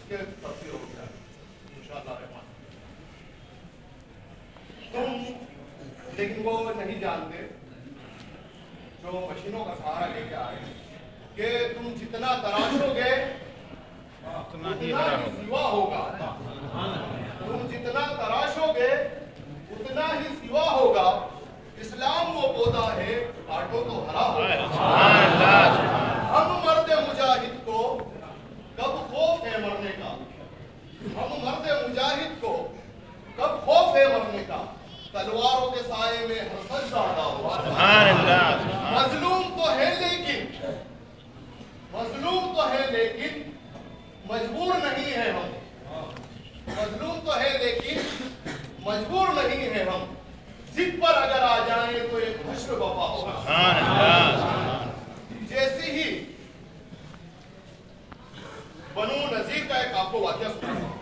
کے تفسیر ہو گیا انشاءاللہ رحمان. تم لیکن وہ نہیں جانتے جو مشینوں کا سہارا لے کے آئے کہ تم جتنا تراشو گے اتنا ہی سوا ہوگا. تم جتنا تراشو گے اتنا ہی سوا ہوگا. اسلام وہ پودا ہے کاٹو تو ہرا ہوگا. ہم مرد مجاہد کو کب خوف ہے مرنے کا. ہم مرد مجاہد کو کب خوف ہے مرنے کا. تلواروں کے سائے میں ہر سجدہ ادا ہوا. مظلوم تو ہے لیکن مظلوم تو ہے لیکن مجبور نہیں ہے ہم. مظلوم تو ہے لیکن مجبور نہیں ہے ہم. ضد پر اگر آ جائیں تو ایک حشر وفا ہوگا. جیسی ہی بنو نذیر کا ایک آپ کو واقعہ سنا.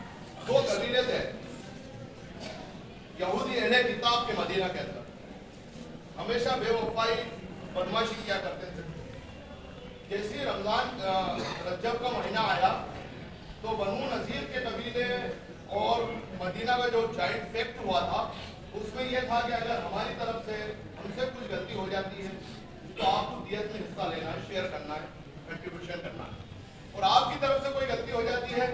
دو قبیلے تھے یہودی اہل کتاب کے مدینہ کے اندر. ہمیشہ بے وفائی بدماشی کیا کرتے تھے. جیسی رمضان رجب کا مہینہ آیا تو بنو نذیر کے قبیلے اور مدینہ کا جو جوائنٹ فیکٹ ہوا تھا اس میں یہ تھا کہ اگر ہماری طرف سے ہم سے کچھ غلطی ہو جاتی ہے تو آپ کو دیت میں حصہ لینا ہے, شیئر کرنا ہے, کنٹریبیوشن کرنا ہے. اور آپ کی طرف سے کوئی غلطی ہو جاتی ہے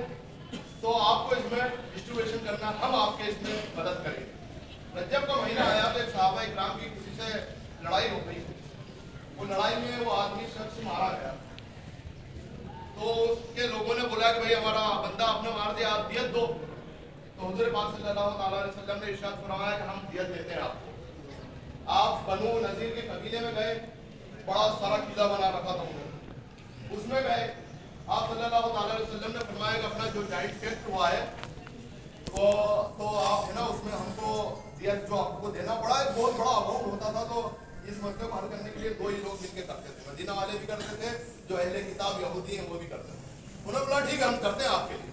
تو آپ کو اس میں ڈسٹریبیوشن کرنا ہے. ہم آپ کے اس میں مدد کریں گے. رجب کا مہینہ آیا تو ایک صحابہ اکرام کی کسی سے لڑائی ہو گئی. وہ لڑائی میں وہ آدمی شخص مارا گیا تو اس کے لوگوں نے بولا کہ بھائی ہمارا بندہ آپ نے مار دیا, آپ دیت دو. تو حضور پاک صلی اللہ تعالیٰ علیہ وسلم نے ارشاد فرمایا کہ ہم دیت دیتے ہیں آپ کو. آپ بنو نذیر کے قبیلے میں گئے, بڑا سارا قلعہ بنا رکھا تھا انہوں نے, اس میں گئے. آپ صلی اللہ تعالیٰ علیہ وسلم نے فرمایا کہ اپنا جو جوائنٹ فیکٹ ہوا ہے تو آپ ہے نا اس میں ہم کو دیت جو آپ کو دینا پڑا ہے بہت بڑا اماؤنٹ ہوتا تھا. تو اس مسئلے کو حل کرنے کے لیے دو ہی لوگ مل کے کرتے تھے. مدینہ والے بھی کرتے تھے, جو اہل کتاب یہودی ہیں وہ بھی کرتے تھے. انہوں نے بولا ٹھیک ہے ہم کرتے ہیں آپ کے لیے,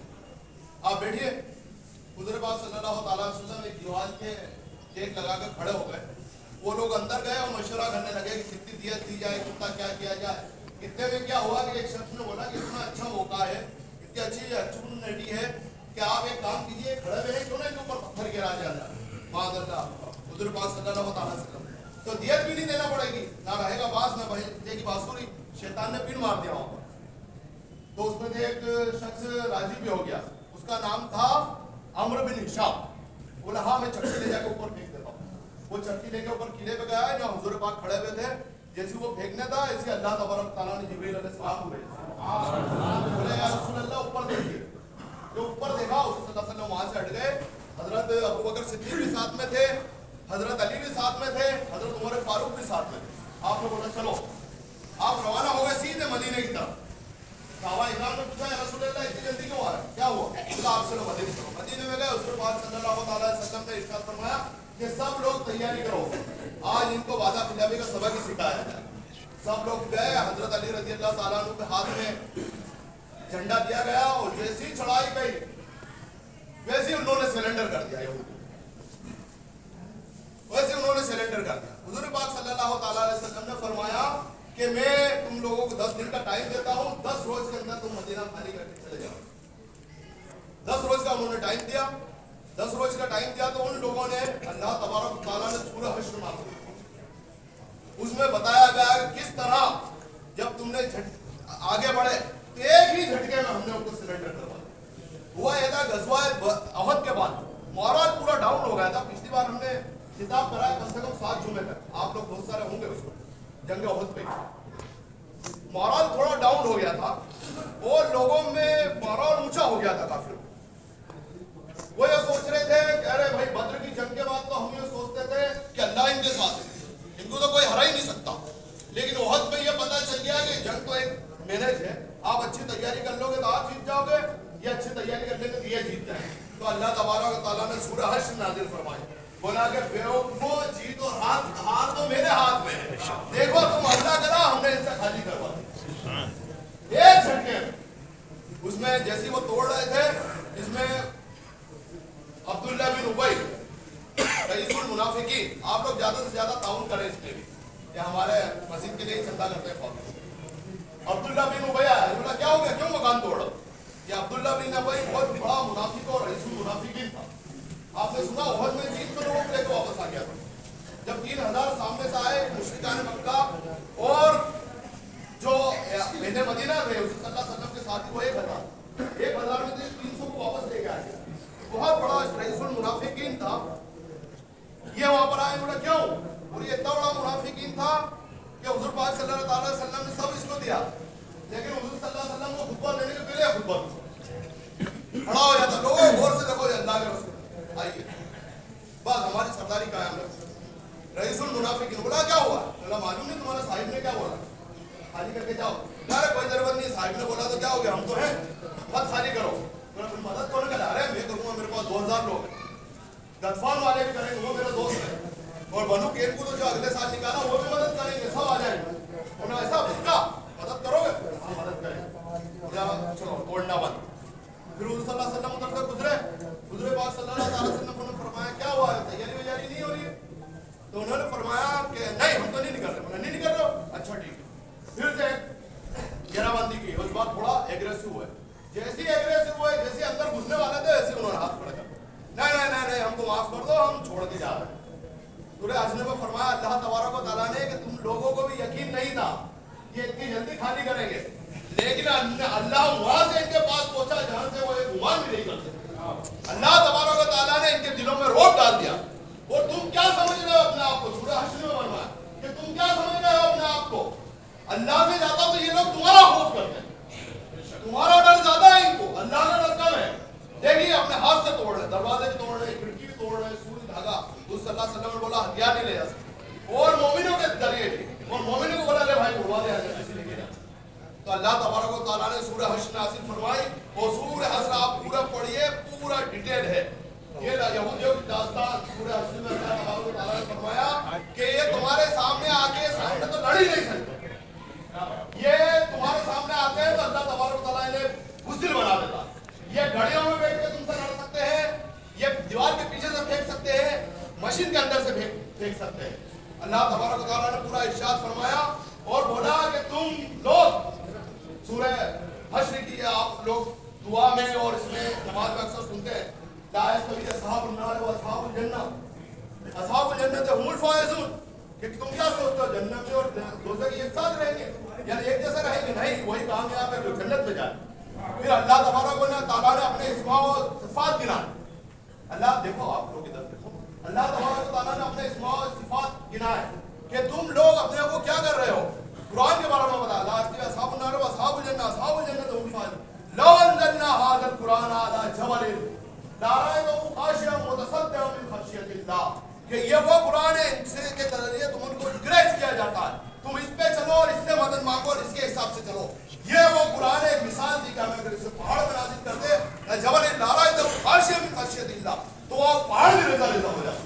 آپ بیٹھیے. حضور پاک صلی اللہ تعالیٰ علیہ وسلم ایک دیوار کے ٹیک لگا کے کھڑے ہو گئے. وہ لوگ اندر گئے اور مشورہ کرنے لگے کہ کتنی دیت دی جائے, کتنا کیا کیا جائے. اتنے میں کیا ہوا کہ ایک شخص نے بولا کہ اتنا اچھا موقع ہے, اتنی اچھی اپرچونٹی ہے کہ آپ ایک کام کیجیے, کھڑے ہوئے ہیں کیوں نہ ان کے اوپر پتھر گرا جائے. معاذ اللہ. حضور پاک صلی اللہ تعالیٰ علیہ وسلم تو دیت بھی نہیں دینا پڑے گی, نہ رہے گا باس نہ بجے گی بانسری. شیطان نے پن مار دیا وہاں پر. تو اس میں سے ایک شخص راضی بھی ہو گیا, اس کا نام تھا عمرو بن ہشام. بولا ہاں میں چکی لے جا کے اوپر پھینک دیتا ہوں. وہ چکی لے کے اوپر قلعے پہ گیا, جہاں حضور پاک کھڑے ہوئے تھے. جیسے وہ پھینکنے تھا اسی اللہ تبارک تعالیٰ نے جبریل علیہ السلام کو بھیجا. بولے یا رسول اللہ اوپر دیکھیے. جو اوپر دیکھا اس صلی اللہ علیہ وسلم وہاں سے ہٹ گئے. حضرت ابو بکر صدیق بھی ساتھ میں تھے, حضرت علی بھی ساتھ میں تھے, حضرت عمر فاروق بھی ساتھ میں تھے. آپ نے بولا چلو. آپ روانہ ہو گئے سیدھے مدینے کی طرف. صحابہ اکرام نے پوچھا یا رسول اللہ اتنی جلدی کیوں آ رہا ہے, کیا ہوا؟ بولا آپ چلو مدینے چلو. مدینے میں گئے. حضور پاک صلی اللہ تعالیٰ علیہ وسلم نے ارشاد فرمایا کہ سب لوگ تیاری کرو, آج ان کو وعدہ خلافی کا سبق ہی سکھایا جائے. سب لوگ گئے. حضرت علی رضی اللہ تعالیٰ عنہ کے ہاتھ میں جھنڈا دیا گیا اور جیسی چڑھائی گئی ویسے انہوں نے سیلنڈر کر دیا. ویسے انہوں نے سیلنڈر کر دیا. حضور پاک صلی اللہ تعالیٰ علیہ وسلم نے فرمایا کہ میں تم لوگوں کو 10 دن کا ٹائم دیتا ہوں, 10 روز کے اندر تم مدینہ خالی کر کے چلے جاؤ. 10 روز کا انہوں نے ٹائم دیا. 10 روز کا ٹائم دیا تو ان لوگوں نے اللہ تبارک تعالیٰ نے سورہ حشر نازل کی. اس میں بتایا گیا کہ کس طرح جب تم نے آگے بڑھے تو ایک ہی جھٹکے میں ہم نے ان کو سرنڈر کروا دیا. ہوا یہ تھا غزوہ احد کے بعد مورال پورا ڈاؤن ہو گیا تھا. پچھلی بار ہم نے خطاب کرایا کم سے کم 7 جمعے تک, آپ لوگ بہت سارے ہوں گے اس وقت جنگ احد پہ. مورال تھوڑا ڈاؤن ہو گیا تھا اور لوگوں میں مورال اونچا ہو گیا تھا کافی. وہ یہ سوچ رہے تھے کہ ارے بھائی بدر کی جنگ کے بعد تو ہم یہ سوچتے تھے کہ اللہ ان کے ساتھ ہے, ان کو تو کوئی ہرا ہی نہیں سکتا. لیکن احد میں یہ پتہ چل گیا کہ جنگ تو ایک مینج ہے, آپ اچھی تیاری کر لو گے تو آپ جیت جاؤ گے, یہ اچھی تیاری کر لیں گے تو یہ جیت جائیں. تو اللہ تبارک تعالیٰ نے سورہ حشر نازل فرمائی. بولا کہ بیوقوفو جیت اور ہار تو میرے ہاتھ میں ہے, دیکھو تم اللہ کرا ہم نے ان سے خالی کروا دیا ایک جھٹکے میں. اس میں جیسی وہ توڑ رہے تھے, اس میں عبداللہ بن ابی رئیس المنافقین, آپ لوگ زیادہ سے زیادہ تعاون کریں اس میں بھی, یہ ہمارے مسجد کے لیے چندہ کرتے ہیں. عبداللہ بن ابی آیا, بولا کیا ہو گیا, کیوں مکان توڑا؟ یہ عبداللہ بن ابی بہت بڑا منافق اور رئیس المنافقین تھا. آپ نے سنا احد میں 300 لوگوں کو لے کے واپس آ گیا تھا. جب 3000 سامنے سے آئے مشرکان مکہ اور جو اہل مدینہ تھے حضور صلی اللہ علیہ وسلم کے ساتھ وہ 1000 میں سے 300 کو واپس لے کے آئے. بہت بڑا رئیس المنافقین تھا. یہ وہاں پر آئے بولا کیوں؟ اور یہ اتنا بڑا منافقین تھا کہ حضور پاک صلی اللہ علیہ وسلم نے سب اس کو دیا, لیکن حضور صلی اللہ علیہ وسلم کو خطبہ دینے کے پہلے خطبہ کھڑا ہو جاتا. لوگوں غور سے دیکھو اللہ کے رسول آئیے بس ہماری سرداری کا ہے. رئیس المنافقین بولا کیا ہوا؟ بولا معلوم نہیں تمہارے صاحب نے کیا بولا, خالی کر کے جاؤ. ارے کوئی ضرورت نہیں, صاحب نے بولا تو کیا ہو گیا, ہم تو ہیں, مت خالی کرو. مدد کون کرا رہے ہیں؟ میں کروں گا, میرے پاس 2000 لوگ ہیں. غطفان والے بھی کریں گے, وہ میرا دوست ہے. اور بنو قینقاع کو تو جو اگلے سال نکالا وہ بھی مدد کریں گے, سب آ جائیں گے. انہوں نے ایسا پوچھا مدد کرو گے؟ مدد کریں گے. چلو توڑنا بند. پھر حضور صلی اللہ علیہ وسلم ادھر سے گزرے. حضور پاک صلی اللہ علیہ وسلم نے فرمایا کیا ہوا ہے, تیاری ویاری نہیں ہو رہی ہے؟ تو انہوں نے فرمایا کہ نہیں ہم تو نہیں نکل رہے. نہیں نکل رہے, اچھا ٹھیک ہے. پھر سے گھیرا بندی کی. اس بات تھوڑا ایگریسو ہوئے. جیسے ایگریسو ہوئے, جیسے اندر گھسنے والے تھے ایسے انہوں نے ہاتھ پکڑا. نہیں ہم کو معاف کر دو, ہم چھوڑ کے جا رہے ہیں. سورہ حشر میں فرمایا اللہ تبارک و تعالیٰ نے کہ تم لوگوں کو بھی یقین نہیں تھا یہ اتنی جلدی خالی کریں گے, لیکن اللہ وہاں سے ان کے پاس پہنچا جہاں سے وہ ایک گمان بھی نہیں کر سکتے. اللہ تبارک و تعالیٰ نے ان کے دلوں میں روب ڈال دیا. اور تم کیا سمجھ رہے ہو اپنے آپ کو؟ سورہ حشر میں فرمایا کہ تم کیا سمجھ رہے ہو اپنے آپ کو؟ اللہ سے زیادہ تو یہ لوگ تمہارا خوف کرتے ہیں, تمہارا ڈر زیادہ ہے ان کو, اللہ کا ڈر کم ہے. دیکھیے اپنے ہاتھ سے توڑ رہے, دروازے بھی توڑ رہے, کھڑکی بھی توڑ رہے, سوئی دھاگا. حضور صلی اللہ علیہ وسلم نے بولا ہتھیار نہیں لے جا سکتے, اور مومنوں کے ذریعے تھے, اور مومنوں کو بولا لے بھائی اڑوا دے, ایسے لے کے جا. تو اللہ تبارک و تعالیٰ نے سورہ حشر نازل فرمائی, اور سورہ حشر آپ پورا پڑھیے, پورا ڈیٹیل ہے. یہ یہودیوں کی داستان سورہ حشر میں اللہ تبارک و تعالیٰ نے فرمایا کہ یہ تمہارے سامنے آ کے سامنے تو لڑ ہی نہیں سکتے, یہ تمہارے سامنے آتے ہیں تو اللہ تبارک و تعالیٰ انہیں بزدل بنا دیتا. یہ گھڑیوں میں بیٹھ کے تم سے لڑ سکتے ہیں, یہ دیوار کے پیچھے سے پھینک سکتے ہیں, مشین کے اندر سے پھینک سکتے ہیں. اللہ تبارک و تعالیٰ نے پورا ارشاد فرمایا اور بولا کہ تم لوگ سورہ حشر کی آپ لوگ دعا میں اور اس میں نماز میں اکثر سنتے ہیں لا یستوی اصحاب النار و اصحاب الجنہ, اصحاب الجنہ هم الفائزون, کہ تم کیا سوچتے ہو جنت میں اور دوزخ ایک ساتھ رہیں گے, یعنی ایک جیسے رہیں گے؟ نہیں, وہی کامیاب ہے جو جنت میں جائے. پھر اللہ تبارک و تعالیٰ نے اپنے اسماء و صفات گنائے. اللہ دیکھو, آپ لوگ ادھر دیکھو, اللہ تبارک و تعالیٰ نے اپنے اسماء و صفات گنائے کہ تم لوگ اپنے کو کیا کر رہے ہو. قرآن کے بارے میں بتا, لا یستوی اصحاب النار و اصحاب الجنہ, اصحاب الجنہ هم الفائزون. لو انزلنا هذا القرآن على جبل لرأيته خاشعا متصدعا من خشية الله, کہ یہ وہ قرآن ہے ان سے کے ذریعے تم ان کو انکریج کیا جاتا ہے, تم اس پہ چلو اور اس سے مدد مانگو اور اس کے حساب سے چلو. یہ وہ قرآن ایک مثال دی کہ ہمیں اگر اسے پہاڑ میں نازل کرتے جبل لرأيته خاشعا من خشية الله, تو وہ پہاڑ بھی رضا ہو جاتا.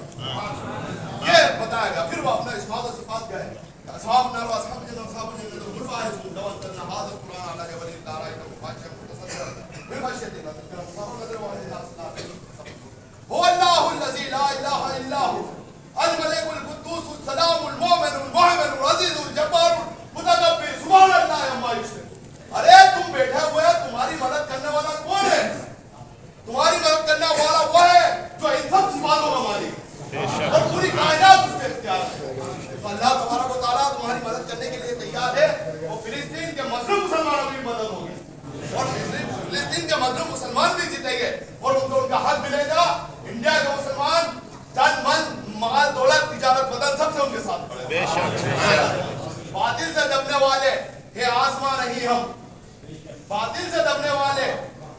یہ بتایا گا. پھر وہ اپنا اسماء و صفات کیا ہے, اصحاب النار و اصحاب الجنہ اصحاب الجنہ هم الفائزون. لو انزلنا هذا القرآن على جبل لرأيته خاشعا متصدعا من خشية الله. هو الله الذي لا اله الا هو الملك القدوس السلام المؤمن المهيمن العزيز الجبار المتكبر سبحان الله عما يشركون. ارے تم بیٹھے ہوئے, تمہاری مدد کرنے والا کون ہے؟ تمہاری مدد کرنے والا وہ ہے جو ان سب صفاتوں کا مالک ہے اور پوری کائنات اس کے اختیار ہے. تو اللہ تبارک و تعالیٰ تمہاری مدد کرنے کے لیے تیار ہے. وہ فلسطین کے مظلوم مسلمانوں کی مدد ہوگی, اور فلسطین کے مظلوم مسلمان بھی جیتیں گے, اور ان کو ان کا حق ملے گا. انڈیا کے مسلمان تن من مال دولت تجارت بدن سب سے ان کے ساتھ کھڑے ہیں. باطل سے دبنے والے ہے آسمان نہیں ہم, باطل سے دبنے والے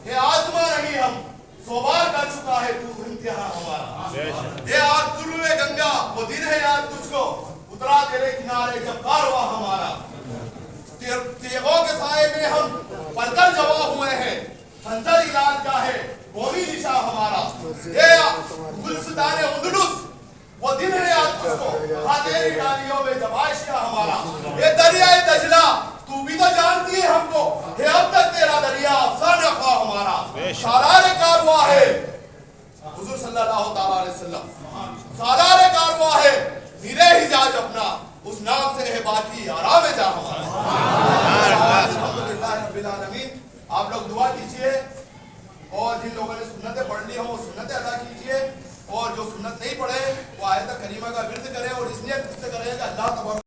ہے آسمان نہیں ہم, سو بار کر چکا ہے تو انتہا ہمارا. یہ آج طلوع گنگا وہ دن ہے یاد تجھ کو, اترا تیرے کنارے جب کارواں ہمارا. تیغوں کے سائے میں ہم پل کر جوا ہوئے ہیں, خنجر علاج کا ہے قومی نشا ہمارا. یہ گلستان اندلس وہ دن ہے یاد تجھ کو, تیری ڈالیوں میں جب عائشہ ہمارا. یہ دریائے دجلہ تو بھی تو جانتی ہے ہم کو, ہے اب تک تیرا دریا افسانہ خواہ ہمارا. سالار کارواں ہے حضور صلی اللہ تعالیٰ علیہ وسلم, سالار کارواں ہے میرے حجاج اپنا, اس نام سے ہے باقی آرام جا ہمارا. الحمدللہ رب العالمین. آپ لوگ دعا کیجئے لوگوں نے سنتیں پڑھ لی ہوں وہ سنتیں ادا کیجیے، اور جو سنت نہیں پڑھے وہ آیت کریمہ کا ورد کریں، اور اس نیت سے کریں کہ اللہ تبارک